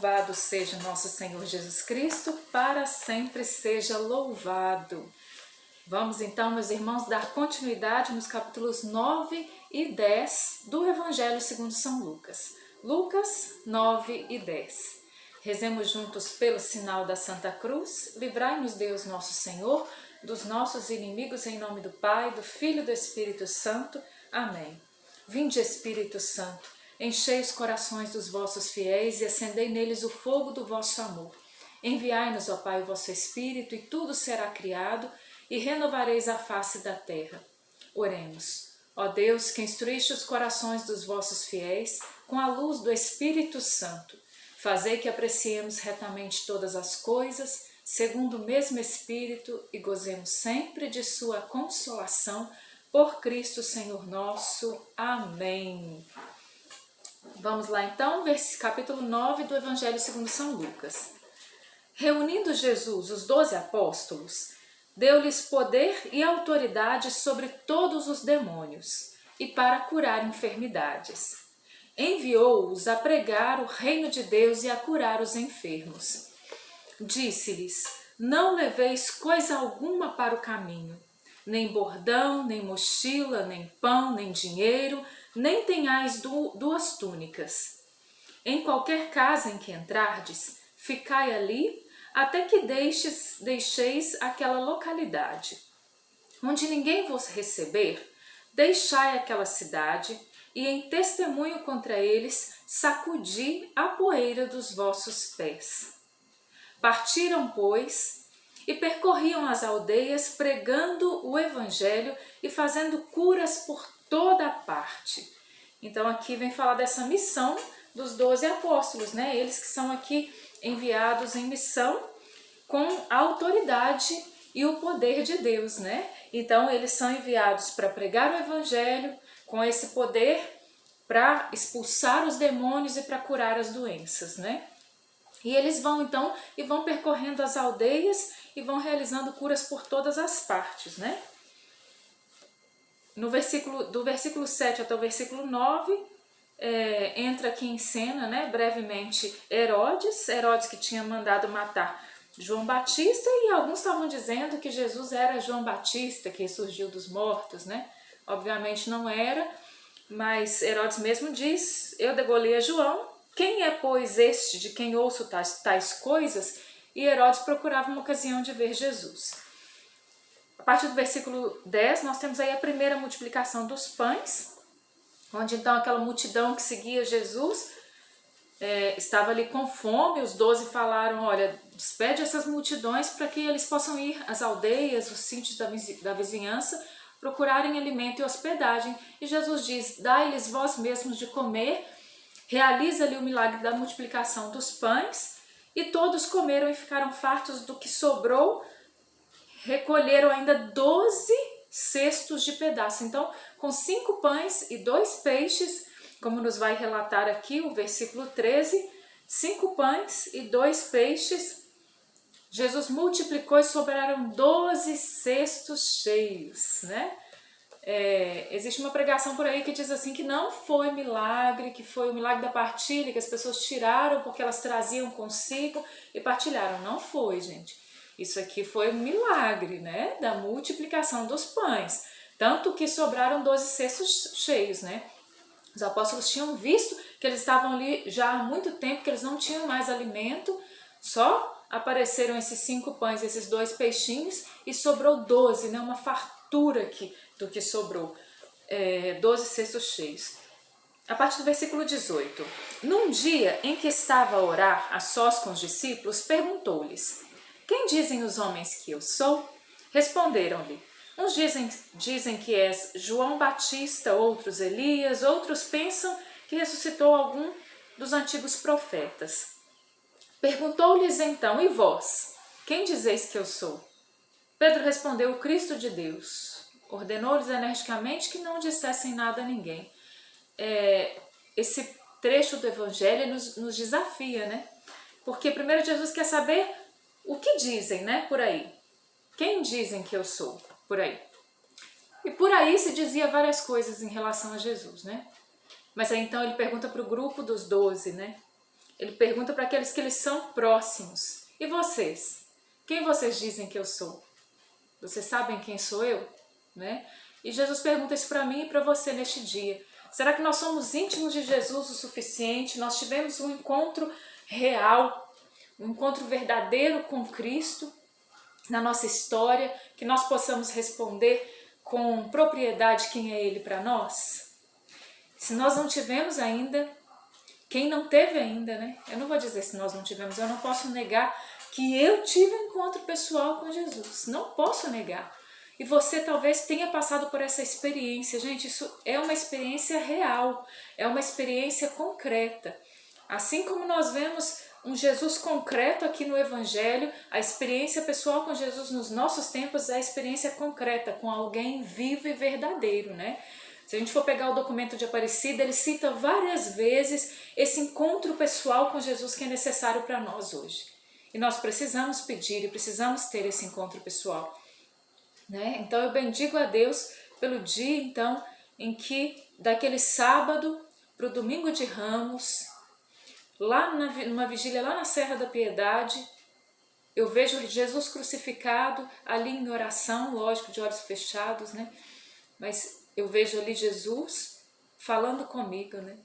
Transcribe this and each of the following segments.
Louvado seja nosso Senhor Jesus Cristo, para sempre seja louvado. Vamos então, meus irmãos, dar continuidade nos capítulos 9 e 10 do Evangelho segundo São Lucas. Lucas 9 e 10. Rezemos juntos pelo sinal da Santa Cruz. Livrai-nos Deus nosso Senhor dos nossos inimigos, em nome do Pai, do Filho e do Espírito Santo. Amém. Vinde, Espírito Santo, enchei os corações dos vossos fiéis e acendei neles o fogo do vosso amor. Enviai-nos, ó Pai, o vosso Espírito, e tudo será criado, e renovareis a face da terra. Oremos. Ó Deus, que instruíste os corações dos vossos fiéis com a luz do Espírito Santo, fazei que apreciemos retamente todas as coisas, segundo o mesmo Espírito, e gozemos sempre de sua consolação, por Cristo Senhor nosso. Amém. Vamos lá então, capítulo 9 do Evangelho segundo São Lucas. Reunindo Jesus os 12 apóstolos, deu-lhes poder e autoridade sobre todos os demônios e para curar enfermidades. Enviou-os a pregar o reino de Deus e a curar os enfermos. Disse-lhes: não leveis coisa alguma para o caminho, nem bordão, nem mochila, nem pão, nem dinheiro, nem tenhais duas túnicas. Em qualquer casa em que entrardes, ficai ali, até que deixeis aquela localidade. Onde ninguém vos receber, deixai aquela cidade, e em testemunho contra eles, sacudi a poeira dos vossos pés. Partiram, pois, e percorriam as aldeias, pregando o Evangelho e fazendo curas por toda a parte. Então aqui vem falar dessa missão dos 12 apóstolos, né? Eles que são aqui enviados em missão com a autoridade e o poder de Deus, né? Então eles são enviados para pregar o Evangelho com esse poder para expulsar os demônios e para curar as doenças, né? E eles vão então e vão percorrendo as aldeias e vão realizando curas por todas as partes, né? Do versículo 7 até o versículo 9, entra aqui em cena, né, brevemente, Herodes que tinha mandado matar João Batista, e alguns estavam dizendo que Jesus era João Batista, que ressurgiu dos mortos, né? Obviamente não era, mas Herodes mesmo diz: eu degolei a João, quem é, pois, este de quem ouço tais coisas? E Herodes procurava uma ocasião de ver Jesus. A partir do versículo 10, nós temos aí a primeira multiplicação dos pães, onde então aquela multidão que seguia Jesus estava ali com fome. Os 12 falaram: olha, despede essas multidões para que eles possam ir às aldeias, os sítios da vizinhança, procurarem alimento e hospedagem. E Jesus diz: dai-lhes vós mesmos de comer. Realiza ali o milagre da multiplicação dos pães, e todos comeram e ficaram fartos do que sobrou. Recolheram ainda 12 cestos de pedaço. Então, com 5 pães e 2 peixes, como nos vai relatar aqui o versículo 13, 5 pães e 2 peixes, Jesus multiplicou e sobraram 12 cestos cheios, né? Existe uma pregação por aí que diz assim que não foi milagre, que foi o milagre da partilha, que as pessoas tiraram porque elas traziam consigo e partilharam. Não foi, gente. Isso aqui foi um milagre, né, da multiplicação dos pães, tanto que sobraram 12 cestos cheios, né? Os apóstolos tinham visto que eles estavam ali já há muito tempo, que eles não tinham mais alimento, só apareceram esses 5 pães, esses 2 peixinhos, e sobrou 12, né, uma fartura aqui do que sobrou, 12 cestos cheios. A partir do versículo 18, num dia em que estava a orar a sós com os discípulos, perguntou-lhes: quem dizem os homens que eu sou? Responderam-lhe: uns dizem que és João Batista, outros Elias, outros pensam que ressuscitou algum dos antigos profetas. Perguntou-lhes então: e vós, quem dizeis que eu sou? Pedro respondeu: o Cristo de Deus. Ordenou-lhes energicamente que não dissessem nada a ninguém. Esse trecho do Evangelho nos desafia, né? Porque primeiro Jesus quer saber o que dizem, né, por aí. Quem dizem que eu sou, por aí. E por aí se dizia várias coisas em relação a Jesus, né? Mas aí então ele pergunta para o grupo dos 12, né? Ele pergunta para aqueles que lhes são próximos. E vocês? Quem vocês dizem que eu sou? Vocês sabem quem sou eu? Né? E Jesus pergunta isso para mim e para você neste dia. Será que nós somos íntimos de Jesus o suficiente? Nós tivemos um encontro real, um encontro verdadeiro com Cristo na nossa história, que nós possamos responder com propriedade quem é Ele para nós? Se nós não tivemos ainda, quem não teve ainda, né? Eu não vou dizer se nós não tivemos, eu não posso negar que eu tive um encontro pessoal com Jesus. Não posso negar. E você talvez tenha passado por essa experiência. Gente, isso é uma experiência real, é uma experiência concreta. Assim como nós vemos um Jesus concreto aqui no Evangelho, a experiência pessoal com Jesus nos nossos tempos é a experiência concreta, com alguém vivo e verdadeiro, né? Se a gente for pegar o documento de Aparecida, ele cita várias vezes esse encontro pessoal com Jesus que é necessário para nós hoje. E nós precisamos pedir e precisamos ter esse encontro pessoal, né? Então eu bendigo a Deus pelo dia, então, em que daquele sábado para o domingo de Ramos, lá numa vigília lá na Serra da Piedade, eu vejo Jesus crucificado ali em oração, lógico, de olhos fechados, né? Mas eu vejo ali Jesus falando comigo, né?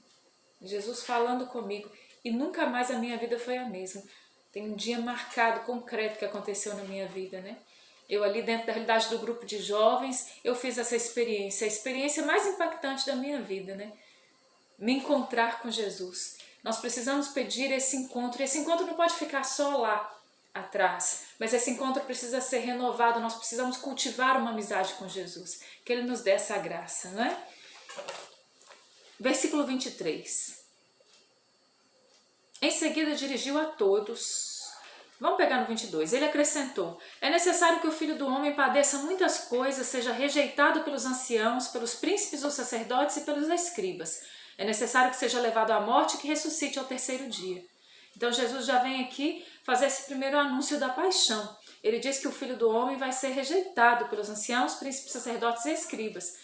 Jesus falando comigo. E nunca mais a minha vida foi a mesma. Tem um dia marcado, concreto, que aconteceu na minha vida, né? Eu ali dentro da realidade do grupo de jovens, eu fiz essa experiência, a experiência mais impactante da minha vida, né? Me encontrar com Jesus. Nós precisamos pedir esse encontro. E esse encontro não pode ficar só lá atrás, mas esse encontro precisa ser renovado. Nós precisamos cultivar uma amizade com Jesus, que Ele nos dê essa graça, não é? Versículo 23. Em seguida dirigiu a todos. Vamos pegar no 22. Ele acrescentou: é necessário que o Filho do Homem padeça muitas coisas, seja rejeitado pelos anciãos, pelos príncipes dos sacerdotes e pelos escribas. É necessário que seja levado à morte e que ressuscite ao terceiro dia. Então Jesus já vem aqui fazer esse primeiro anúncio da paixão. Ele diz que o Filho do Homem vai ser rejeitado pelos anciãos, príncipes, sacerdotes e escribas.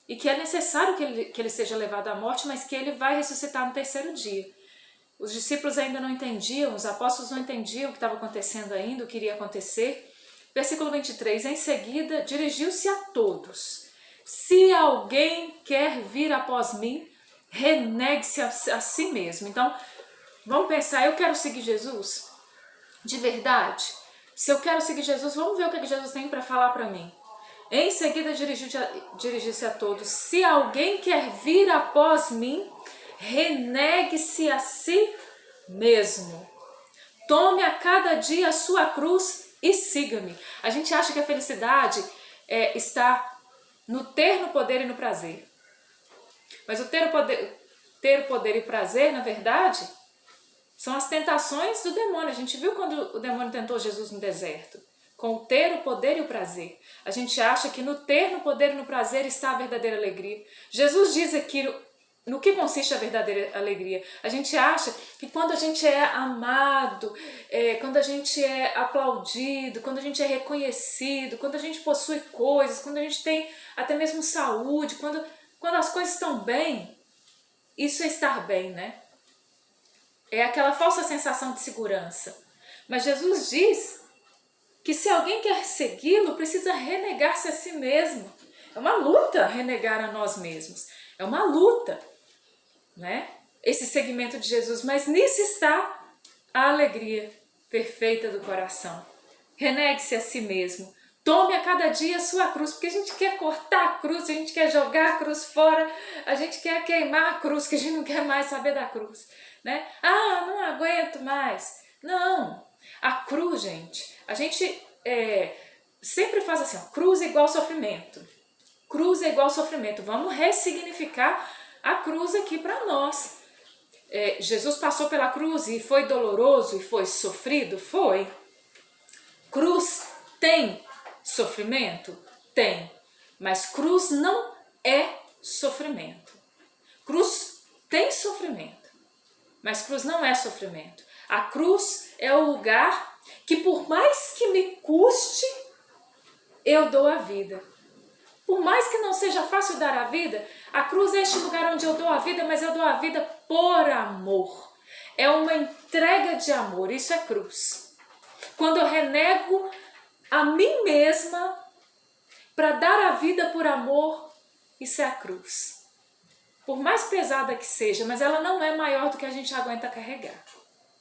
E que é necessário que ele seja levado à morte, mas que ele vai ressuscitar no terceiro dia. Os discípulos ainda não entendiam, os apóstolos não entendiam o que estava acontecendo ainda, o que iria acontecer. Versículo 23, em seguida dirigiu-se a todos. Se alguém quer vir após mim, renegue-se a si mesmo. Então, vamos pensar, eu quero seguir Jesus? De verdade? Se eu quero seguir Jesus, vamos ver o que Jesus tem para falar para mim. Em seguida dirigiu-se a todos. Se alguém quer vir após mim, renegue-se a si mesmo. Tome a cada dia a sua cruz e siga-me. A gente acha que a felicidade está no ter, no poder e no prazer. Mas o ter o poder e prazer, na verdade, são as tentações do demônio. A gente viu quando o demônio tentou Jesus no deserto. Com o ter, o poder e o prazer. A gente acha que no ter, no poder e no prazer está a verdadeira alegria. Jesus diz aqui no que consiste a verdadeira alegria. A gente acha que quando a gente é amado, quando a gente é aplaudido, quando a gente é reconhecido, quando a gente possui coisas, quando a gente tem até mesmo saúde, quando as coisas estão bem, isso é estar bem, né? É aquela falsa sensação de segurança. Mas Jesus diz que se alguém quer segui-lo, precisa renegar-se a si mesmo. É uma luta renegar a nós mesmos. É uma luta, né? Esse seguimento de Jesus. Mas nisso está a alegria perfeita do coração. Renegue-se a si mesmo. Tome a cada dia a sua cruz, porque a gente quer cortar a cruz, a gente quer jogar a cruz fora, a gente quer queimar a cruz, que a gente não quer mais saber da cruz, né? Ah, não aguento mais. Não, a cruz, gente, a gente sempre faz assim, ó, cruz é igual sofrimento. Cruz é igual sofrimento. Vamos ressignificar a cruz aqui para nós. Jesus passou pela cruz e foi doloroso e foi sofrido? Foi. Cruz tem sofrimento? Tem. Mas cruz não é sofrimento. Cruz tem sofrimento, mas cruz não é sofrimento. A cruz é o lugar que, por mais que me custe, eu dou a vida. Por mais que não seja fácil dar a vida, a cruz é este lugar onde eu dou a vida, mas eu dou a vida por amor. É uma entrega de amor, isso é cruz. Quando eu renego a mim mesma para dar a vida por amor, isso é a cruz. Por mais pesada que seja, mas ela não é maior do que a gente aguenta carregar.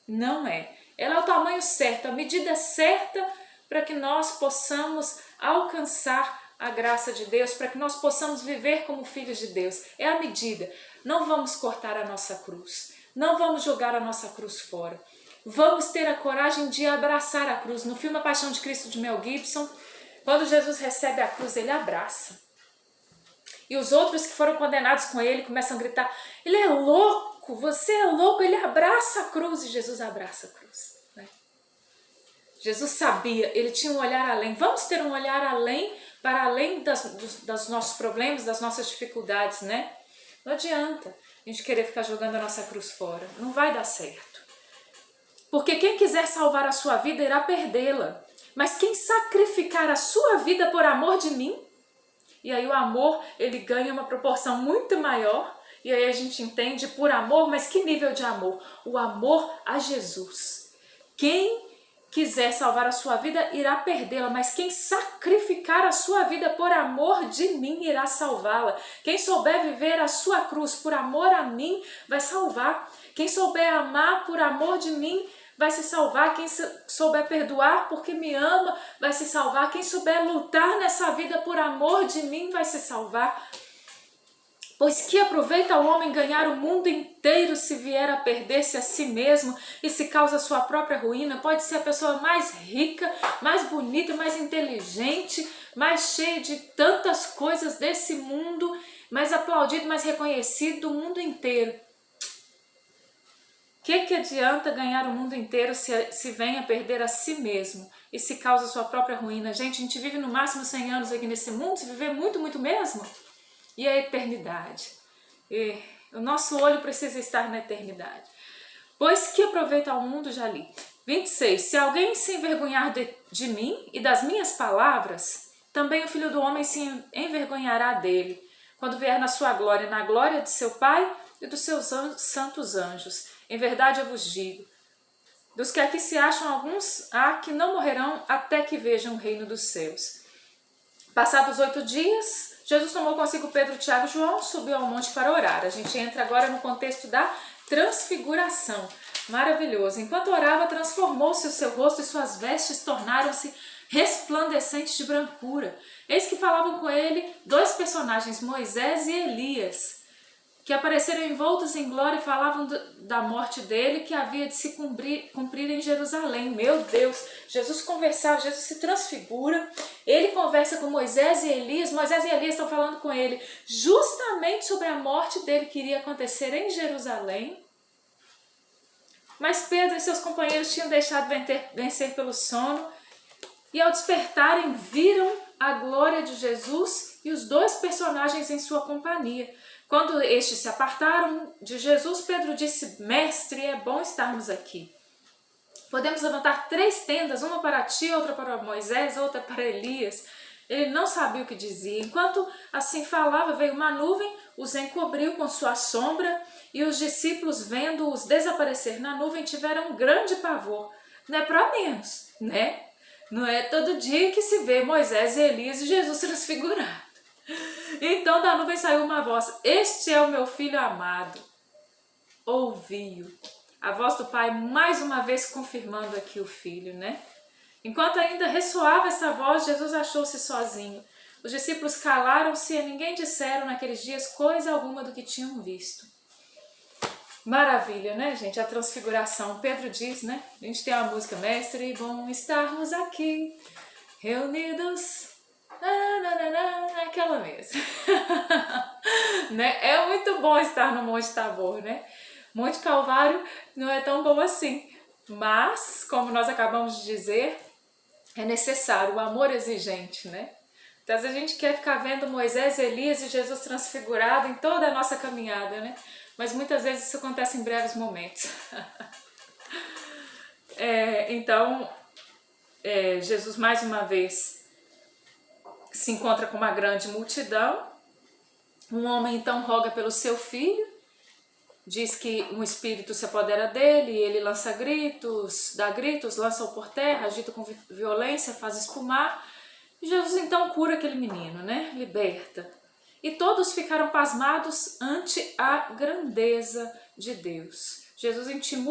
Não é. Ela é o tamanho certo, a medida certa para que nós possamos alcançar a graça de Deus, para que nós possamos viver como filhos de Deus. É a medida. Não vamos cortar a nossa cruz. Não vamos jogar a nossa cruz fora. Vamos ter a coragem de abraçar a cruz. No filme A Paixão de Cristo de Mel Gibson, quando Jesus recebe a cruz, ele abraça. E os outros que foram condenados com ele começam a gritar: ele é louco, você é louco. Ele abraça a cruz e Jesus abraça a cruz. Né? Jesus sabia, ele tinha um olhar além. Vamos ter um olhar além, para além dos nossos problemas, das nossas dificuldades, né? Não adianta a gente querer ficar jogando a nossa cruz fora. Não vai dar certo. Porque quem quiser salvar a sua vida irá perdê-la. Mas quem sacrificar a sua vida por amor de mim, e aí o amor ele ganha uma proporção muito maior, e aí a gente entende por amor, mas que nível de amor? O amor a Jesus. Quem quiser salvar a sua vida irá perdê-la, mas quem sacrificar a sua vida por amor de mim irá salvá-la. Quem souber viver a sua cruz por amor a mim vai salvar. Quem souber amar por amor de mim vai se salvar. Quem souber perdoar porque me ama vai se salvar. Quem souber lutar nessa vida por amor de mim vai se salvar. Pois que aproveita o homem ganhar o mundo inteiro se vier a perder-se a si mesmo e se causa sua própria ruína? Pode ser a pessoa mais rica, mais bonita, mais inteligente, mais cheia de tantas coisas desse mundo, mais aplaudido, mais reconhecido do mundo inteiro. O que adianta ganhar o mundo inteiro se vem a perder a si mesmo e se causa sua própria ruína? Gente, a gente vive no máximo 100 anos aqui nesse mundo, se viver muito, muito mesmo. E a eternidade? E o nosso olho precisa estar na eternidade. Pois que aproveita ao mundo, já li. 26. Se alguém se envergonhar de mim e das minhas palavras, também o Filho do Homem se envergonhará dele, quando vier na sua glória, na glória de seu Pai e dos seus santos anjos. Em verdade eu vos digo, dos que aqui se acham alguns, há que não morrerão até que vejam o reino dos céus. Passados 8 dias, Jesus tomou consigo Pedro, Tiago e João, subiu ao monte para orar. A gente entra agora no contexto da transfiguração. Maravilhoso. Enquanto orava, transformou-se o seu rosto e suas vestes tornaram-se resplandecentes de brancura. Eis que falavam com ele 2 personagens, Moisés e Elias, que apareceram envoltos em glória e falavam da morte dele, que havia de se cumprir em Jerusalém. Meu Deus, Jesus conversava, Jesus se transfigura, ele conversa com Moisés e Elias estão falando com ele justamente sobre a morte dele que iria acontecer em Jerusalém. Mas Pedro e seus companheiros tinham deixado vencer pelo sono, e ao despertarem viram a glória de Jesus e os 2 personagens em sua companhia. Quando estes se apartaram de Jesus, Pedro disse: Mestre, é bom estarmos aqui. Podemos levantar 3 tendas, uma para ti, outra para Moisés, outra para Elias. Ele não sabia o que dizia. Enquanto assim falava, veio uma nuvem, os encobriu com sua sombra, e os discípulos, vendo-os desaparecer na nuvem, tiveram um grande pavor. Não é para menos, né? Não é todo dia que se vê Moisés e Elias e Jesus transfigurado. Então da nuvem saiu uma voz: Este é o meu filho amado, ouvi-o. A voz do Pai mais uma vez confirmando aqui o Filho, né? Enquanto ainda ressoava essa voz, Jesus achou-se sozinho. Os discípulos calaram-se e a ninguém disseram naqueles dias coisa alguma do que tinham visto. Maravilha, né, gente? A transfiguração. Pedro diz, né? A gente tem uma música: Mestre, bom estarmos aqui, reunidos. Aquela mesmo. Né? É muito bom estar no Monte Tabor, né? Monte Calvário não é tão bom assim, mas, como nós acabamos de dizer, é necessário, o amor exigente, né? Então, às vezes a gente quer ficar vendo Moisés, Elias e Jesus transfigurado em toda a nossa caminhada, né? Mas muitas vezes isso acontece em breves momentos. Então, Jesus mais uma vez se encontra com uma grande multidão. Um homem então roga pelo seu filho, diz que um espírito se apodera dele, ele lança gritos, dá gritos, lança-o por terra, agita com violência, faz espumar. E Jesus então cura aquele menino, né? Liberta. E todos ficaram pasmados ante a grandeza de Deus. Jesus intima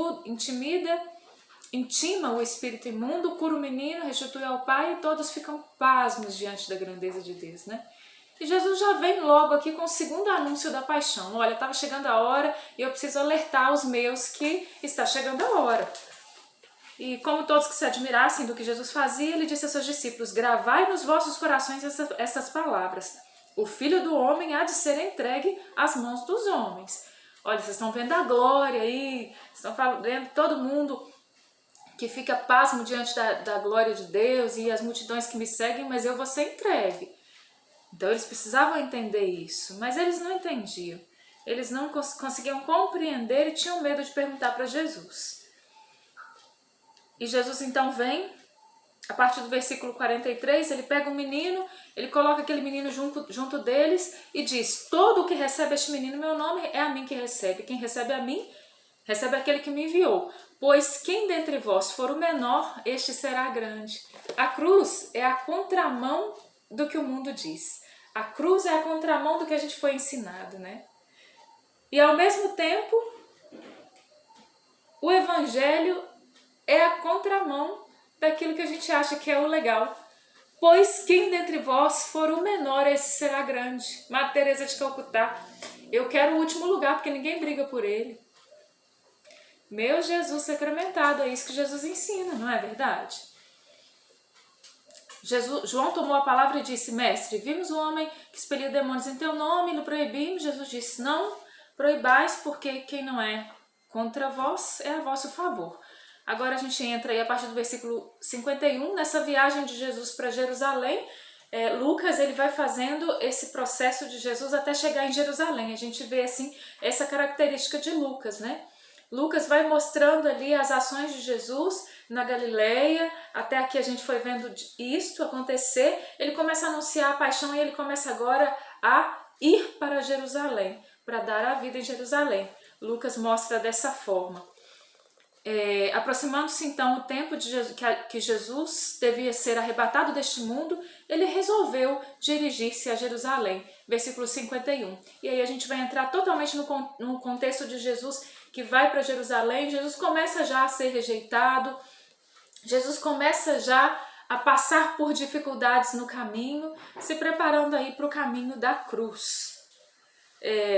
o espírito imundo, cura o menino, restitui ao pai e todos ficam pasmos diante da grandeza de Deus, né? E Jesus já vem logo aqui com o segundo anúncio da paixão. Olha, estava chegando a hora e eu preciso alertar os meus que está chegando a hora. E como todos que se admirassem do que Jesus fazia, ele disse aos seus discípulos: gravai nos vossos corações essas palavras. O Filho do Homem há de ser entregue às mãos dos homens. Olha, vocês estão vendo a glória aí, estão vendo todo mundo que fica pasmo diante da glória de Deus e as multidões que me seguem, mas eu vou ser entregue. Então eles precisavam entender isso, mas eles não entendiam. Eles não conseguiam compreender e tinham medo de perguntar para Jesus. E Jesus então vem, a partir do versículo 43, ele pega um menino, ele coloca aquele menino junto deles e diz: todo o que recebe este menino, meu nome, é a mim que recebe. Quem recebe a mim, recebe aquele que me enviou. Pois quem dentre vós for o menor, este será grande. A cruz é a contramão do que o mundo diz. A cruz é a contramão do que a gente foi ensinado, né? E ao mesmo tempo, o evangelho é a contramão daquilo que a gente acha que é o legal. Pois quem dentre vós for o menor, esse será grande. Madre Teresa de Calcutá. Eu quero o último lugar, porque ninguém briga por ele. Meu Jesus sacramentado, é isso que Jesus ensina, não é verdade? João tomou a palavra e disse: mestre, vimos o homem que expelia demônios em teu nome e o proibimos. Jesus disse: não proibais, porque quem não é contra vós é a vosso favor. Agora a gente entra aí a partir do versículo 51, nessa viagem de Jesus para Jerusalém. Lucas ele vai fazendo esse processo de Jesus até chegar em Jerusalém. A gente vê assim essa característica de Lucas, né? Lucas vai mostrando ali as ações de Jesus na Galileia, até aqui a gente foi vendo isto acontecer. Ele começa a anunciar a paixão e ele começa agora a ir para Jerusalém, para dar a vida em Jerusalém. Lucas mostra dessa forma. Aproximando-se então o tempo de Jesus, que Jesus devia ser arrebatado deste mundo, ele resolveu dirigir-se a Jerusalém, versículo 51. E aí a gente vai entrar totalmente no contexto de Jesus que vai para Jerusalém. Jesus começa já a ser rejeitado, Jesus começa já a passar por dificuldades no caminho, se preparando aí para o caminho da cruz.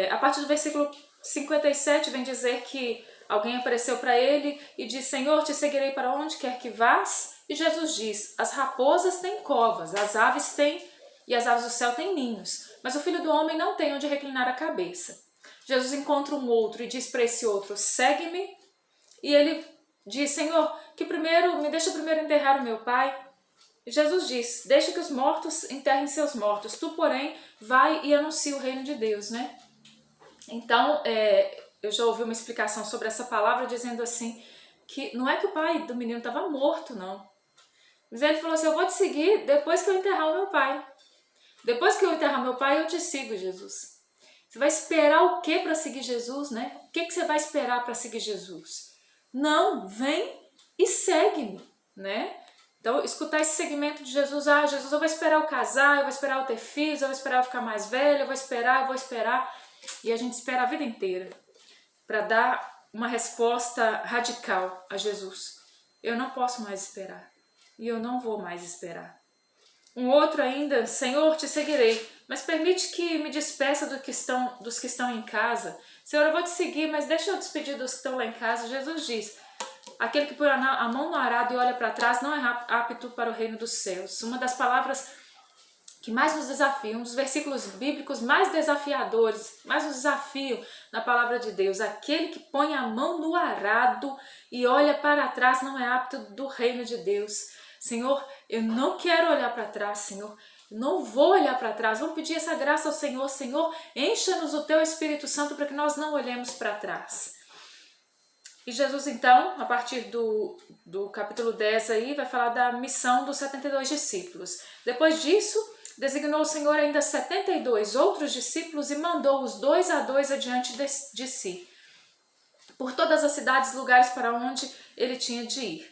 A partir do versículo 57 vem dizer que alguém apareceu para ele e disse: Senhor, te seguirei para onde quer que vás. E Jesus diz: as raposas têm covas, as aves do céu têm ninhos, mas o Filho do Homem não tem onde reclinar a cabeça. Jesus encontra um outro e diz para esse outro: segue-me. E ele diz: Senhor, me deixa primeiro enterrar o meu pai. E Jesus diz: deixa que os mortos enterrem seus mortos. Tu, porém, vai e anuncia o reino de Deus, né? Então, eu já ouvi uma explicação sobre essa palavra dizendo assim, que não é que o pai do menino estava morto, não. Mas ele falou assim: eu vou te seguir depois que eu enterrar o meu pai. Depois que eu enterrar meu pai, eu te sigo, Jesus. Você vai esperar o que para seguir Jesus, né? O que você vai esperar para seguir Jesus? Não, vem e segue-me, né? Então, escutar esse segmento de Jesus: Jesus, eu vou esperar eu casar, eu vou esperar eu ter filhos, eu vou esperar eu ficar mais velho, eu vou esperar. E a gente espera a vida inteira para dar uma resposta radical a Jesus. Eu não posso mais esperar e eu não vou mais esperar. Um outro ainda: Senhor, te seguirei, mas permite que me despeça dos que estão em casa. Senhor, eu vou te seguir, mas deixa eu despedir dos que estão lá em casa. Jesus diz: aquele que põe a mão no arado e olha para trás não é apto para o reino dos céus. Uma das palavras que mais nos desafia, um dos versículos bíblicos mais desafiadores, mais nos desafiam na palavra de Deus: aquele que põe a mão no arado e olha para trás não é apto do reino de Deus. Senhor, eu não quero olhar para trás, Senhor, não vou olhar para trás. Vamos pedir essa graça ao Senhor: Senhor, encha-nos o teu Espírito Santo para que nós não olhemos para trás. E Jesus então, a partir do capítulo 10 aí, vai falar da missão dos 72 discípulos. Depois disso, designou o Senhor ainda 72 outros discípulos e mandou-os 2 a 2 adiante de si. por todas as cidades e lugares para onde ele tinha de ir.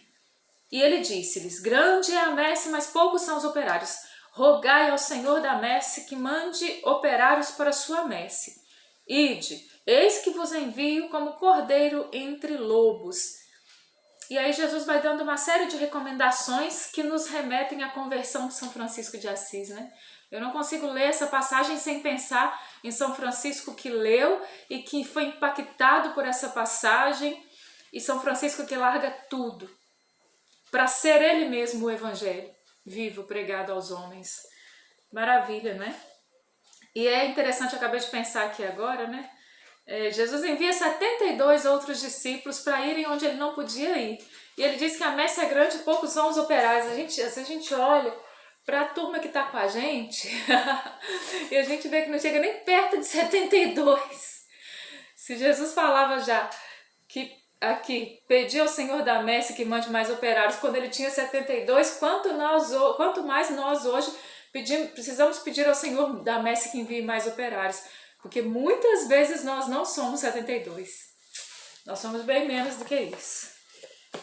E ele disse-lhes: grande é a messe, mas poucos são os operários. Rogai ao Senhor da messe que mande operários para a sua messe. Ide, eis que vos envio como cordeiro entre lobos. E aí Jesus vai dando uma série de recomendações que nos remetem à conversão de São Francisco de Assis, né? Eu não consigo ler essa passagem sem pensar em São Francisco que leu e que foi impactado por essa passagem, e São Francisco que larga tudo para ser ele mesmo o evangelho vivo, pregado aos homens. Maravilha, né? E é interessante, eu acabei de pensar aqui agora, né? Jesus envia 72 outros discípulos para irem onde ele não podia ir. E ele diz que a messe é grande e poucos são os operários. Às vezes a gente olha para a turma que está com a gente e a gente vê que não chega nem perto de 72. Se Jesus falava já que aqui, pedir ao Senhor da messe que mande mais operários quando ele tinha 72, quanto mais nós hoje precisamos pedir ao Senhor da messe que envie mais operários, porque muitas vezes nós não somos 72, nós somos bem menos do que isso.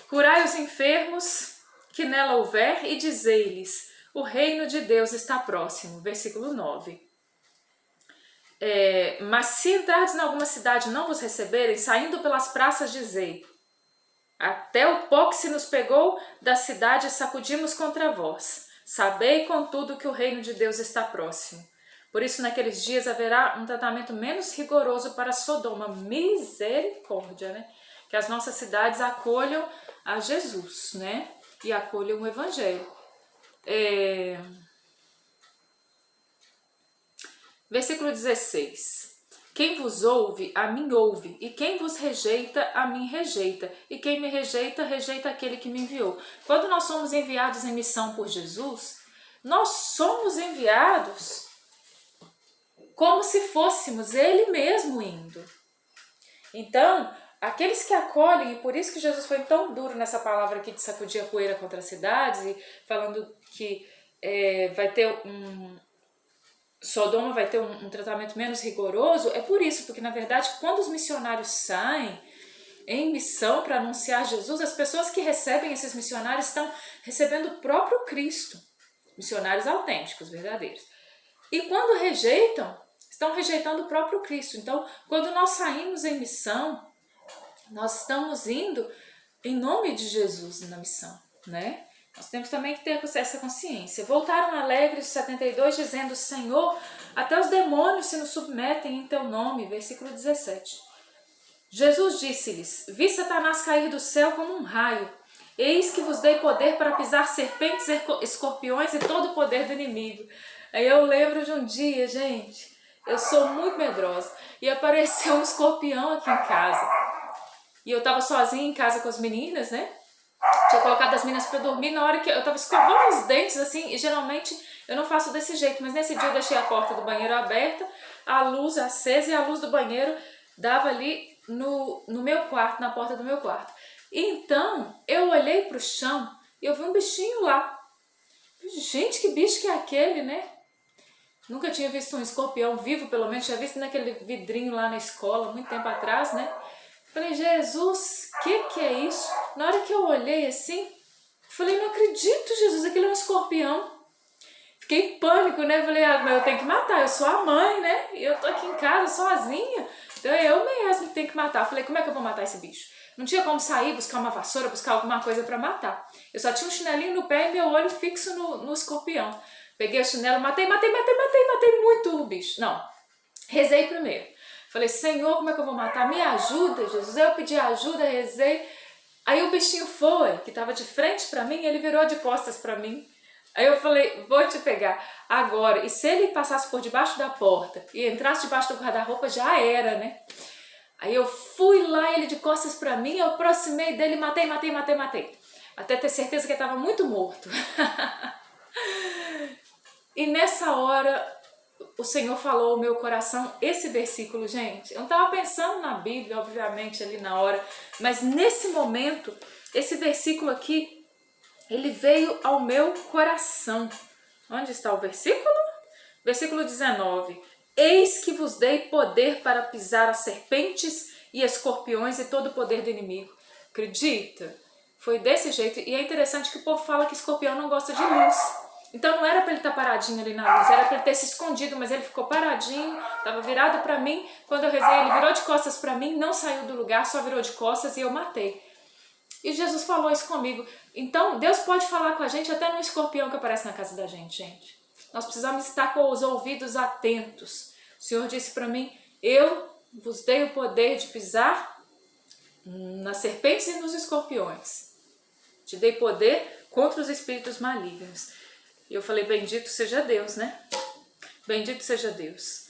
Curai os enfermos que nela houver e dizei-lhes: o reino de Deus está próximo. Versículo 9. Mas se entrardes em alguma cidade e não vos receberem, saindo pelas praças dizei: até o pó que se nos pegou da cidade sacudimos contra vós. Sabei, contudo, que o reino de Deus está próximo. Por isso, naqueles dias haverá um tratamento menos rigoroso para Sodoma. Misericórdia, né? Que as nossas cidades acolham a Jesus, né? E acolham o Evangelho. Versículo 16. Quem vos ouve, a mim ouve, e quem vos rejeita, a mim rejeita, e quem me rejeita, rejeita aquele que me enviou. Quando nós somos enviados em missão por Jesus, nós somos enviados como se fôssemos ele mesmo indo. Então, aqueles que acolhem, e por isso que Jesus foi tão duro nessa palavra aqui de sacudir a poeira contra as cidades, e falando que vai ter Sodoma vai ter um tratamento menos rigoroso, é por isso, porque na verdade quando os missionários saem em missão para anunciar Jesus, as pessoas que recebem esses missionários estão recebendo o próprio Cristo, missionários autênticos, verdadeiros. E quando rejeitam, estão rejeitando o próprio Cristo. Então, quando nós saímos em missão, nós estamos indo em nome de Jesus na missão, né? Nós temos também que ter essa consciência. Voltaram alegres os 72, dizendo: Senhor, até os demônios se nos submetem em teu nome. Versículo 17. Jesus disse-lhes: vi Satanás cair do céu como um raio. Eis que vos dei poder para pisar serpentes, escorpiões e todo o poder do inimigo. Aí eu lembro de um dia, gente, eu sou muito medrosa, e apareceu um escorpião aqui em casa. E eu estava sozinha em casa com as meninas, né? Tinha colocado as meninas para dormir. Na hora que eu estava escovando os dentes, assim, e geralmente eu não faço desse jeito, mas nesse dia eu deixei a porta do banheiro aberta, a luz acesa, e a luz do banheiro dava ali no meu quarto, na porta do meu quarto. Então eu olhei para o chão e eu vi um bichinho lá. Gente, que bicho que é aquele, né? Nunca tinha visto um escorpião vivo, pelo menos tinha visto naquele vidrinho lá na escola, muito tempo atrás, né? Falei: Jesus, que é isso? Na hora que eu olhei assim, falei: não acredito, Jesus, aquilo é um escorpião. Fiquei em pânico, né? Falei: mas eu tenho que matar, eu sou a mãe, né? E eu tô aqui em casa sozinha, então é eu mesmo que tenho que matar. Falei: como é que eu vou matar esse bicho? Não tinha como sair, buscar uma vassoura, buscar alguma coisa para matar. Eu só tinha um chinelinho no pé e meu olho fixo no escorpião. Peguei o chinelo, matei muito o bicho. Não, rezei primeiro. Falei: Senhor, como é que eu vou matar? Me ajuda, Jesus. Aí eu pedi ajuda, rezei. Aí o bichinho foi, que estava de frente para mim, ele virou de costas para mim. Aí eu falei: vou te pegar agora. E se ele passasse por debaixo da porta e entrasse debaixo do guarda-roupa, já era, né? Aí eu fui lá, ele de costas para mim, eu aproximei dele, matei. Até ter certeza que ele estava muito morto. E nessa hora o Senhor falou ao meu coração esse versículo, gente. Eu não estava pensando na Bíblia, obviamente, ali na hora, mas nesse momento, esse versículo aqui, ele veio ao meu coração. Onde está o versículo? Versículo 19. Eis que vos dei poder para pisar as serpentes e escorpiões e todo o poder do inimigo. Acredita? Foi desse jeito. E é interessante que o povo fala que escorpião não gosta de luz. Então não era para ele estar paradinho ali na luz, era para ele ter se escondido, mas ele ficou paradinho, estava virado para mim. Quando eu rezei, ele virou de costas para mim, não saiu do lugar, só virou de costas e eu matei. E Jesus falou isso comigo. Então Deus pode falar com a gente até no escorpião que aparece na casa da gente. Nós precisamos estar com os ouvidos atentos. O Senhor disse para mim, eu vos dei o poder de pisar nas serpentes e nos escorpiões. Te dei poder contra os espíritos malignos. E eu falei, bendito seja Deus, né? Bendito seja Deus.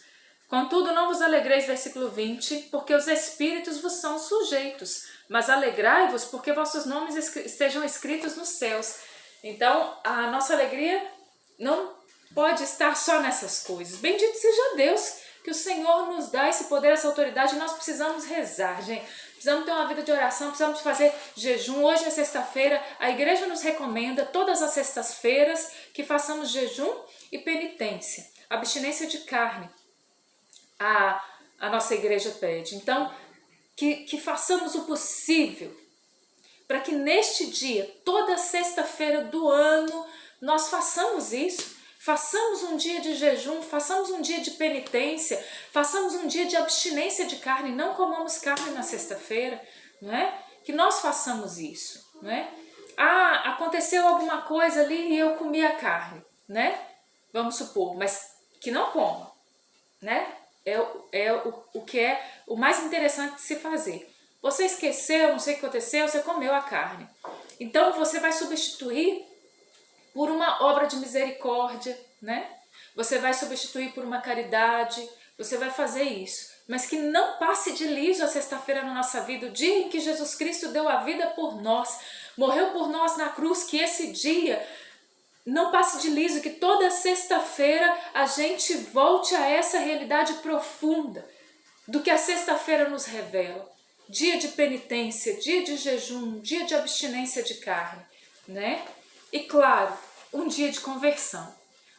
Contudo, não vos alegreis, versículo 20, porque os espíritos vos são sujeitos, mas alegrai-vos porque vossos nomes estejam escritos nos céus. Então, a nossa alegria não pode estar só nessas coisas. Bendito seja Deus que o Senhor nos dá esse poder, essa autoridade, e nós precisamos rezar, gente. Precisamos ter uma vida de oração, precisamos fazer jejum. Hoje é sexta-feira, a igreja nos recomenda todas as sextas-feiras que façamos jejum e penitência, abstinência de carne. A nossa igreja pede. Então, que façamos o possível para que neste dia, toda sexta-feira do ano, nós façamos isso. Façamos um dia de jejum, façamos um dia de penitência, façamos um dia de abstinência de carne, não comamos carne na sexta-feira, não é? Que nós façamos isso, não é? Ah, aconteceu alguma coisa ali e eu comi a carne, né? Vamos supor, mas que não coma, né? É o que é o mais interessante de se fazer. Você esqueceu, não sei o que aconteceu, você comeu a carne. Então você vai substituir por uma obra de misericórdia, né? Você vai substituir por uma caridade, você vai fazer isso. Mas que não passe de liso a sexta-feira na nossa vida, o dia em que Jesus Cristo deu a vida por nós, morreu por nós na cruz, que esse dia não passe de liso, que toda sexta-feira a gente volte a essa realidade profunda do que a sexta-feira nos revela. Dia de penitência, dia de jejum, dia de abstinência de carne, né? E claro, um dia de conversão.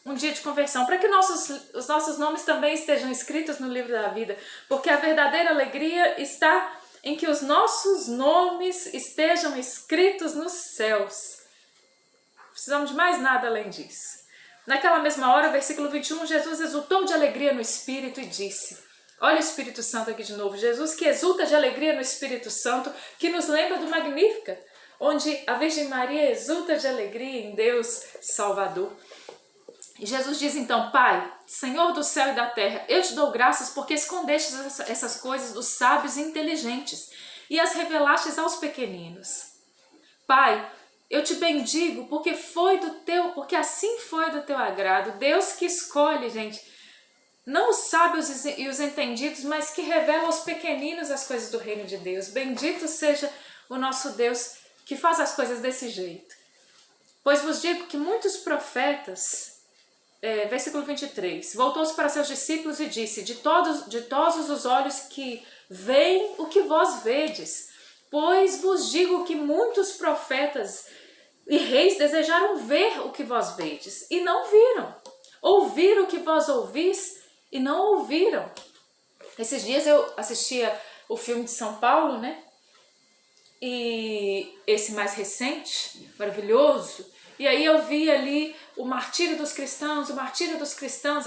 Um dia de conversão, para que os nossos nomes também estejam escritos no livro da vida, porque a verdadeira alegria está em que os nossos nomes estejam escritos nos céus. Precisamos de mais nada além disso. Naquela mesma hora, versículo 21, Jesus exultou de alegria no Espírito e disse, olha o Espírito Santo aqui de novo, Jesus que exulta de alegria no Espírito Santo, que nos lembra do Magnífica, onde a Virgem Maria exulta de alegria em Deus Salvador. E Jesus diz então, Pai, Senhor do céu e da terra, eu te dou graças porque escondestes essas coisas dos sábios e inteligentes e as revelastes aos pequeninos. Pai, eu te bendigo porque assim foi do teu agrado. Deus que escolhe, gente, não os sábios e os entendidos, mas que revela aos pequeninos as coisas do reino de Deus. Bendito seja o nosso Deus que faz as coisas desse jeito. Pois vos digo que muitos profetas, versículo 23, voltou-se para seus discípulos e disse, de todos os olhos que veem o que vós vedes, pois vos digo que muitos profetas e reis desejaram ver o que vós vedes e não viram, ouvir o que vós ouvis e não ouviram. Esses dias eu assistia o filme de São Paulo, né? E esse mais recente, maravilhoso, e aí eu vi ali o martírio dos cristãos,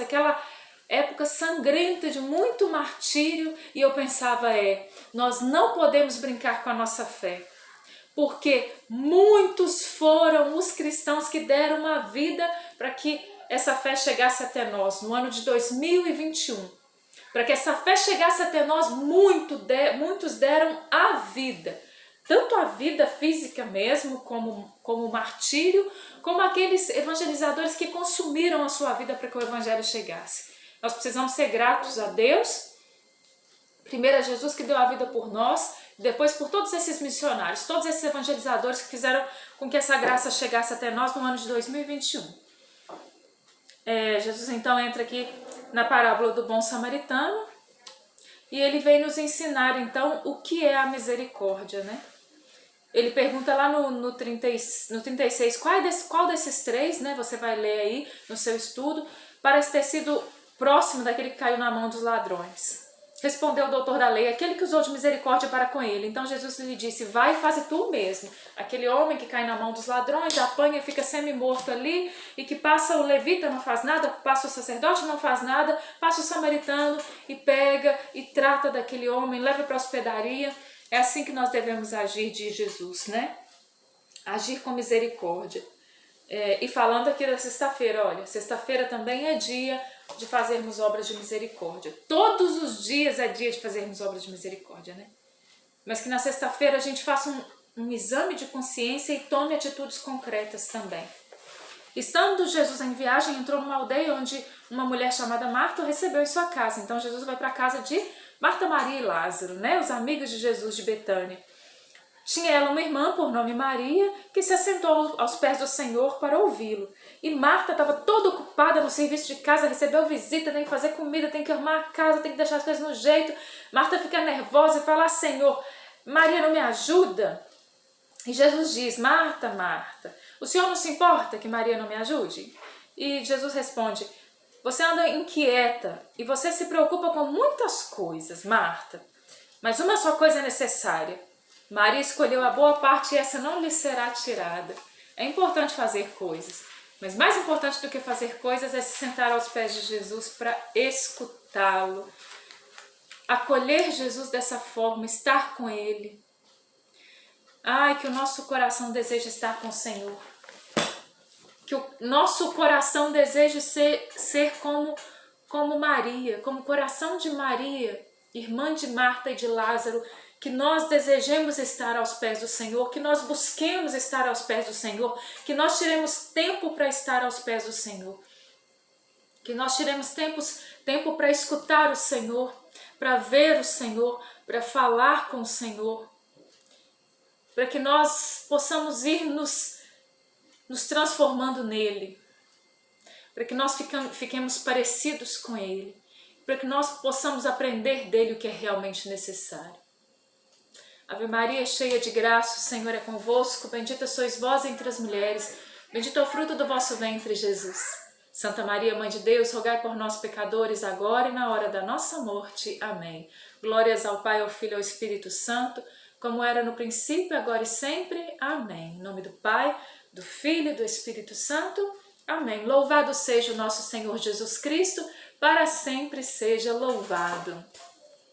aquela época sangrenta de muito martírio, e eu pensava, nós não podemos brincar com a nossa fé, porque muitos foram os cristãos que deram uma vida para que essa fé chegasse até nós, no ano de 2021. Para que essa fé chegasse até nós, muitos deram a vida. Tanto a vida física mesmo, como o martírio, como aqueles evangelizadores que consumiram a sua vida para que o evangelho chegasse. Nós precisamos ser gratos a Deus, primeiro a Jesus que deu a vida por nós, depois por todos esses missionários, todos esses evangelizadores que fizeram com que essa graça chegasse até nós no ano de 2021. Jesus então entra aqui na parábola do bom samaritano e ele vem nos ensinar então o que é a misericórdia, né? Ele pergunta lá no 36, qual desses três, né? Você vai ler aí no seu estudo, parece ter sido próximo daquele que caiu na mão dos ladrões. Respondeu o doutor da lei, aquele que usou de misericórdia para com ele. Então Jesus lhe disse, vai e faze tu mesmo. Aquele homem que cai na mão dos ladrões, apanha e fica semi-morto ali, e que passa o levita, não faz nada, passa o sacerdote, não faz nada, passa o samaritano e pega e trata daquele homem, leva para a hospedaria. É assim que nós devemos agir, diz Jesus, né? Agir com misericórdia. E falando aqui da sexta-feira, olha, sexta-feira também é dia de fazermos obras de misericórdia. Todos os dias é dia de fazermos obras de misericórdia, né? Mas que na sexta-feira a gente faça um exame de consciência e tome atitudes concretas também. Estando Jesus em viagem, entrou numa aldeia onde uma mulher chamada Marta o recebeu em sua casa. Então Jesus vai para a casa de Marta, Maria e Lázaro, né? Os amigos de Jesus de Betânia. Tinha ela uma irmã por nome Maria, que se assentou aos pés do Senhor para ouvi-lo. E Marta estava toda ocupada no serviço de casa, recebeu visita, tem que fazer comida, tem que arrumar a casa, tem que deixar as coisas no jeito. Marta fica nervosa e fala, Senhor, Maria não me ajuda? E Jesus diz, Marta, Marta, o Senhor não se importa que Maria não me ajude? E Jesus responde, você anda inquieta e você se preocupa com muitas coisas, Marta, mas uma só coisa é necessária. Maria escolheu a boa parte e essa não lhe será tirada. É importante fazer coisas, mas mais importante do que fazer coisas é se sentar aos pés de Jesus para escutá-lo, acolher Jesus dessa forma, estar com Ele. Ai, que o nosso coração deseja estar com o Senhor. Que o nosso coração deseja ser como Maria, como o coração de Maria, irmã de Marta e de Lázaro, que nós desejemos estar aos pés do Senhor, que nós busquemos estar aos pés do Senhor, que nós tiremos tempo para estar aos pés do Senhor, que nós tiremos tempo para escutar o Senhor, para ver o Senhor, para falar com o Senhor, para que nós possamos ir nos transformando nele, para que nós fiquemos parecidos com ele, para que nós possamos aprender dele o que é realmente necessário. Ave Maria, cheia de graça, o Senhor é convosco, bendita sois vós entre as mulheres, bendito é o fruto do vosso ventre, Jesus. Santa Maria, Mãe de Deus, rogai por nós pecadores, agora e na hora da nossa morte. Amém. Glórias ao Pai, ao Filho e ao Espírito Santo, como era no princípio, agora e sempre. Amém. Em nome do Pai, do Filho e do Espírito Santo. Amém. Louvado seja o nosso Senhor Jesus Cristo, para sempre seja louvado.